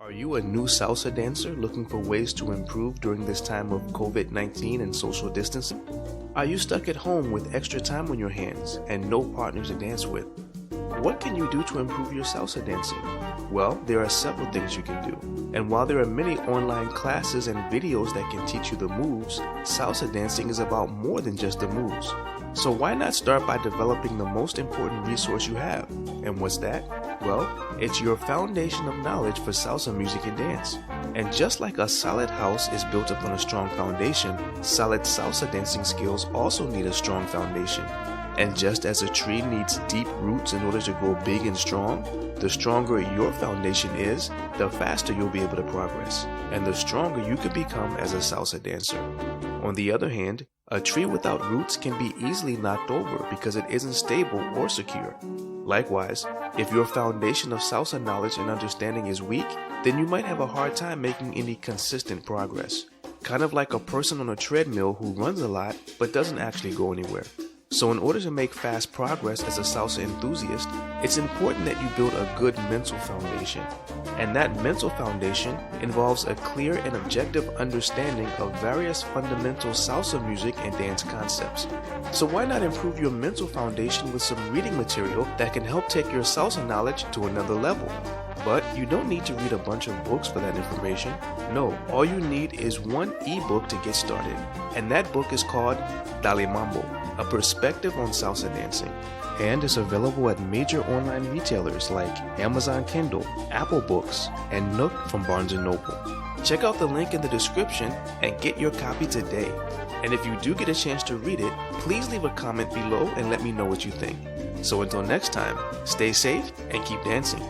Are you a new salsa dancer looking for ways to improve during this time of COVID-19 and social distancing? Are you stuck at home with extra time on your hands and no partners to dance with? What can you do to improve your salsa dancing? Well, there are several things you can do. And while there are many online classes and videos that can teach you the moves, salsa dancing is about more than just the moves. So why not start by developing the most important resource you have? And what's that? Well, it's your foundation of knowledge for salsa music and dance. And just like a solid house is built upon a strong foundation, solid salsa dancing skills also need a strong foundation. And just as a tree needs deep roots in order to grow big and strong, the stronger your foundation is, the faster you'll be able to progress, and the stronger you can become as a salsa dancer. On the other hand, a tree without roots can be easily knocked over because it isn't stable or secure. Likewise, if your foundation of salsa knowledge and understanding is weak, then you might have a hard time making any consistent progress. Kind of like a person on a treadmill who runs a lot but doesn't actually go anywhere. So in order to make fast progress as a salsa enthusiast, it's important that you build a good mental foundation. And that mental foundation involves a clear and objective understanding of various fundamental salsa music and dance concepts. So why not improve your mental foundation with some reading material that can help take your salsa knowledge to another level? But you don't need to read a bunch of books for that information. No, all you need is one ebook to get started. And that book is called Dale Mambo, A Perspective on Salsa Dancing. And is available at major online retailers like Amazon Kindle, Apple Books, and Nook from Barnes & Noble. Check out the link in the description and get your copy today. And if you do get a chance to read it, please leave a comment below and let me know what you think. So until next time, stay safe and keep dancing.